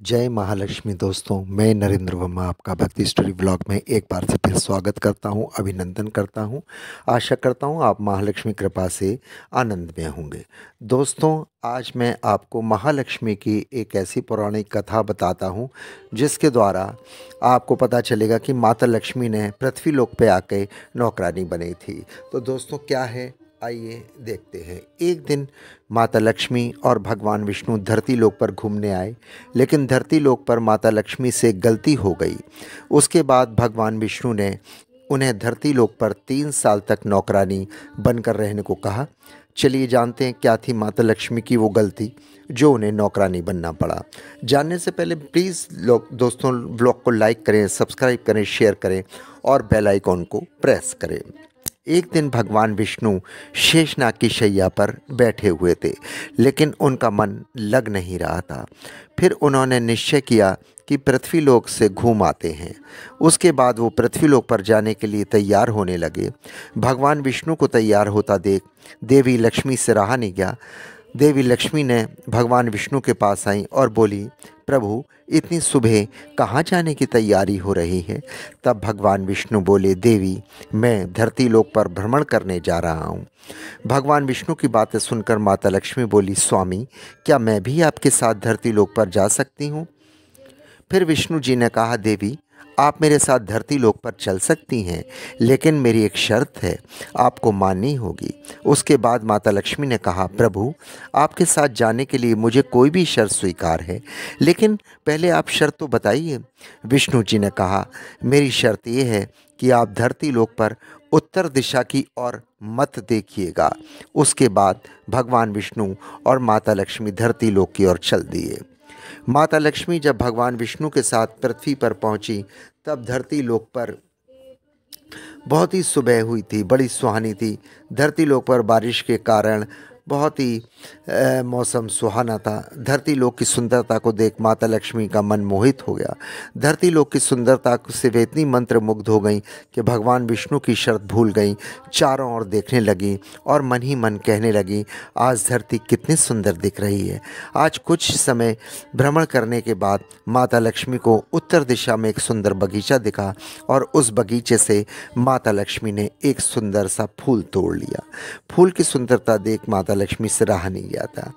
जय महालक्ष्मी दोस्तों, मैं नरेंद्र वर्मा आपका भक्ति स्टोरी ब्लॉग में एक बार से फिर स्वागत करता हूं, अभिनंदन करता हूं। आशा करता हूं आप महालक्ष्मी कृपा से आनंद में होंगे। दोस्तों, आज मैं आपको महालक्ष्मी की एक ऐसी पौराणिक कथा बताता हूं जिसके द्वारा आपको पता चलेगा कि माता लक्ष्मी ने पृथ्वी लोक पे आके नौकरानी बनी थी। तो दोस्तों, क्या है, आइए देखते हैं। एक दिन माता लक्ष्मी और भगवान विष्णु धरती लोक पर घूमने आए, लेकिन धरती लोक पर माता लक्ष्मी से गलती हो गई। उसके बाद भगवान विष्णु ने उन्हें धरती लोक पर 3 साल तक नौकरानी बनकर रहने को कहा। चलिए जानते हैं क्या थी माता लक्ष्मी की वो गलती जो उन्हें नौकरानी बनना पड़ा। जानने से पहले प्लीज़ दोस्तों ब्लॉग को लाइक करें, सब्सक्राइब करें, शेयर करें और बेल आइकॉन को प्रेस करें। एक दिन भगवान विष्णु शेषनाग की शैया पर बैठे हुए थे, लेकिन उनका मन लग नहीं रहा था। फिर उन्होंने निश्चय किया कि पृथ्वीलोक से घूम आते हैं। उसके बाद वो पृथ्वीलोक पर जाने के लिए तैयार होने लगे। भगवान विष्णु को तैयार होता देख देवी लक्ष्मी से रहा नहीं गया। देवी लक्ष्मी ने भगवान विष्णु के पास आई और बोली, प्रभु, इतनी सुबह कहाँ जाने की तैयारी हो रही है? तब भगवान विष्णु बोले, देवी, मैं धरती लोक पर भ्रमण करने जा रहा हूँ। भगवान विष्णु की बातें सुनकर माता लक्ष्मी बोली, स्वामी, क्या मैं भी आपके साथ धरती लोक पर जा सकती हूँ? फिर विष्णु जी ने कहा, देवी, आप मेरे साथ धरती लोक पर चल सकती हैं, लेकिन मेरी एक शर्त है, आपको माननी होगी। उसके बाद माता लक्ष्मी ने कहा, प्रभु, आपके साथ जाने के लिए मुझे कोई भी शर्त स्वीकार है, लेकिन पहले आप शर्त तो बताइए। विष्णु जी ने कहा, मेरी शर्त यह है कि आप धरती लोक पर उत्तर दिशा की ओर मत देखिएगा। उसके बाद भगवान विष्णु और माता लक्ष्मी धरती लोक की ओर चल दिए। माता लक्ष्मी जब भगवान विष्णु के साथ पृथ्वी पर पहुंची, तब धरती लोक पर बहुत ही सुबह हुई थी, बड़ी सुहानी थी। धरती लोक पर बारिश के कारण बहुत ही मौसम सुहाना था। धरती लोक की सुंदरता को देख माता लक्ष्मी का मन मोहित हो गया। धरती लोक की सुंदरता से वे इतनी मंत्रमुग्ध हो गई कि भगवान विष्णु की शर्त भूल गई। चारों ओर देखने लगी और मन ही मन कहने लगी, आज धरती कितनी सुंदर दिख रही है। आज कुछ समय भ्रमण करने के बाद माता लक्ष्मी को उत्तर दिशा में एक सुंदर बगीचा दिखा और उस बगीचे से माता लक्ष्मी ने एक सुंदर सा फूल तोड़ लिया। फूल की सुंदरता देख माता लक्ष्मी से रहा नहीं गया था।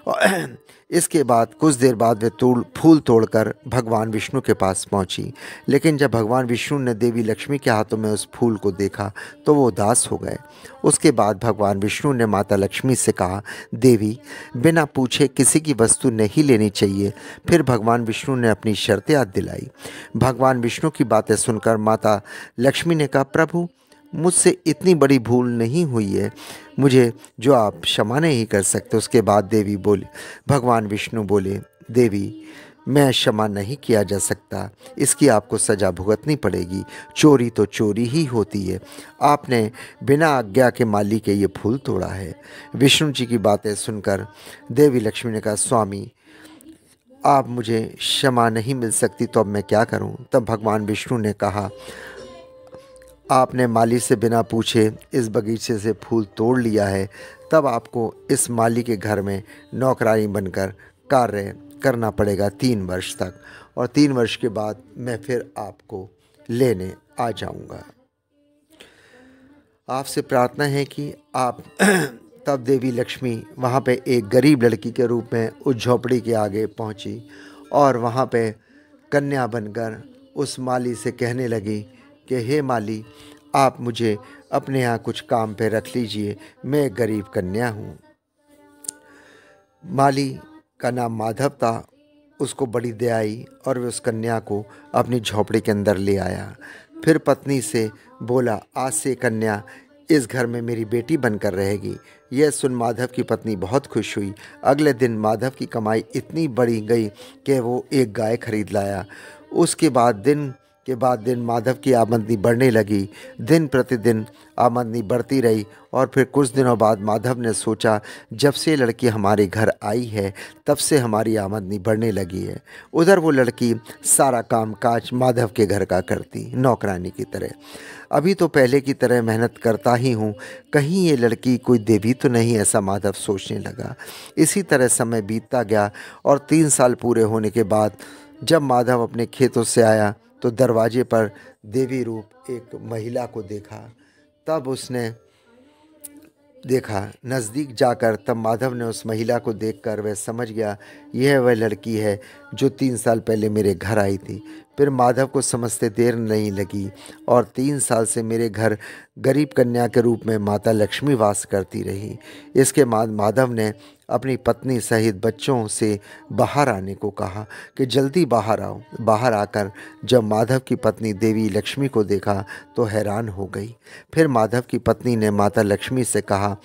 और इसके बाद कुछ देर बाद वे फूल तोड़कर भगवान विष्णु के पास पहुंची। लेकिन जब भगवान विष्णु ने देवी लक्ष्मी के हाथों में उस फूल को देखा तो वो उदास हो गए। उसके बाद भगवान विष्णु ने माता लक्ष्मी से कहा, देवी, बिना पूछे किसी की वस्तु नहीं लेनी चाहिए। फिर भगवान विष्णु ने अपनी शर्त याद दिलाई। भगवान विष्णु की बातें सुनकर माता लक्ष्मी ने कहा, प्रभु, मुझसे इतनी बड़ी भूल नहीं हुई है, मुझे जो आप क्षमा नहीं कर सकते। उसके बाद भगवान विष्णु बोले, देवी, मैं क्षमा नहीं किया जा सकता, इसकी आपको सज़ा भुगतनी पड़ेगी। चोरी तो चोरी ही होती है। आपने बिना आज्ञा के माली के ये फूल तोड़ा है। विष्णु जी की बातें सुनकर देवी लक्ष्मी ने कहा, स्वामी, आप मुझे क्षमा नहीं मिल सकती तो अब मैं क्या करूं? तब भगवान विष्णु ने कहा, आपने माली से बिना पूछे इस बगीचे से फूल तोड़ लिया है, तब आपको इस माली के घर में नौकरानी बनकर कार्य करना पड़ेगा 3 वर्ष तक, और 3 वर्ष के बाद मैं फिर आपको लेने आ जाऊंगा। आपसे प्रार्थना है कि आप तब देवी लक्ष्मी वहाँ पे एक गरीब लड़की के रूप में उस झोपड़ी के आगे पहुँची और वहाँ पे कन्या बनकर उस माली से कहने लगी कि हे माली, आप मुझे अपने यहाँ कुछ काम पे रख लीजिए, मैं एक गरीब कन्या हूँ। माली का नाम माधव था। उसको बड़ी दया आई और वे उस कन्या को अपनी झोपड़ी के अंदर ले आया। फिर पत्नी से बोला, आज से कन्या इस घर में मेरी बेटी बनकर रहेगी। यह सुन माधव की पत्नी बहुत खुश हुई। अगले दिन माधव की कमाई इतनी बढ़ी गई कि वो एक गाय खरीद लाया। उसके बाद दिन के बाद दिन माधव की आमदनी बढ़ने लगी। दिन प्रतिदिन आमदनी बढ़ती रही और फिर कुछ दिनों बाद माधव ने सोचा, जब से ये लड़की हमारे घर आई है तब से हमारी आमदनी बढ़ने लगी है। उधर वो लड़की सारा काम काज माधव के घर का करती, नौकरानी की तरह। अभी तो पहले की तरह मेहनत करता ही हूँ, कहीं ये लड़की कोई देवी तो नहीं, ऐसा माधव सोचने लगा। इसी तरह समय बीतता गया और 3 साल पूरे होने के बाद जब माधव अपने खेतों से आया तो दरवाजे पर देवी रूप एक महिला को देखा। तब उसने देखा नज़दीक जाकर, तब माधव ने उस महिला को देखकर वह समझ गया यह वह लड़की है जो 3 साल पहले मेरे घर आई थी। फिर माधव को समझते देर नहीं लगी और 3 साल से मेरे घर गरीब कन्या के रूप में माता लक्ष्मी वास करती रही। इसके बाद माधव ने अपनी पत्नी सहित बच्चों से बाहर आने को कहा कि जल्दी बाहर आओ। बाहर आकर जब माधव की पत्नी देवी लक्ष्मी को देखा तो हैरान हो गई। फिर माधव की पत्नी ने माता लक्ष्मी से कहा,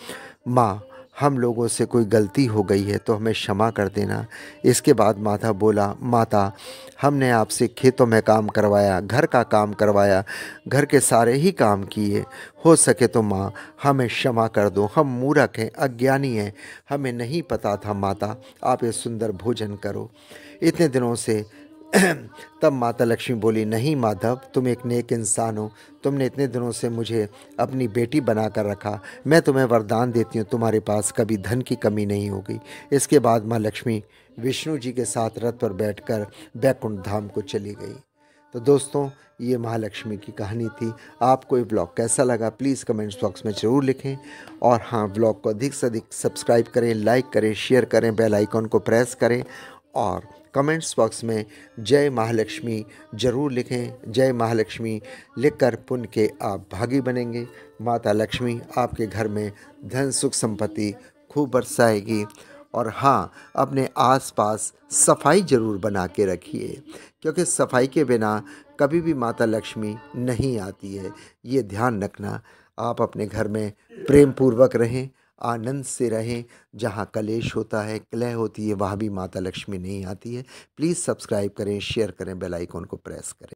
माँ, हम लोगों से कोई गलती हो गई है तो हमें क्षमा कर देना। इसके बाद माधव बोला, माता, हमने आपसे खेतों में काम करवाया, घर का काम करवाया, घर के सारे ही काम किए। हो सके तो माँ हमें क्षमा कर दो, हम मूर्ख हैं, अज्ञानी हैं, हमें नहीं पता था। माता, आप ये सुंदर भोजन करो इतने दिनों से। तब माता लक्ष्मी बोली, नहीं माधव, तुम एक नेक इंसान हो, तुमने इतने दिनों से मुझे अपनी बेटी बनाकर रखा। मैं तुम्हें वरदान देती हूँ, तुम्हारे पास कभी धन की कमी नहीं होगी। इसके बाद माँ लक्ष्मी विष्णु जी के साथ रथ पर बैठकर बैकुंठ धाम को चली गई। तो दोस्तों, ये महालक्ष्मी की कहानी थी। आपको ये ब्लॉग कैसा लगा प्लीज़ कमेंट्स बॉक्स में ज़रूर लिखें। और हाँ, ब्लॉग को अधिक से अधिक सब्सक्राइब करें, लाइक करें, शेयर करें, बेल आइकॉन को प्रेस करें और कमेंट्स बॉक्स में जय महालक्ष्मी ज़रूर लिखें। जय महालक्ष्मी लिखकर पुण्य के आप भागी बनेंगे। माता लक्ष्मी आपके घर में धन सुख संपत्ति खूब बरसाएगी। और हाँ, अपने आसपास सफाई ज़रूर बना के रखिए, क्योंकि सफाई के बिना कभी भी माता लक्ष्मी नहीं आती है। ये ध्यान रखना। आप अपने घर में प्रेम पूर्वक रहें, आनंद से रहें। जहाँ कलेश होता है, कलह होती है, वहाँ भी माता लक्ष्मी नहीं आती है। प्लीज़ सब्सक्राइब करें, शेयर करें, बेल आइकॉन को प्रेस करें।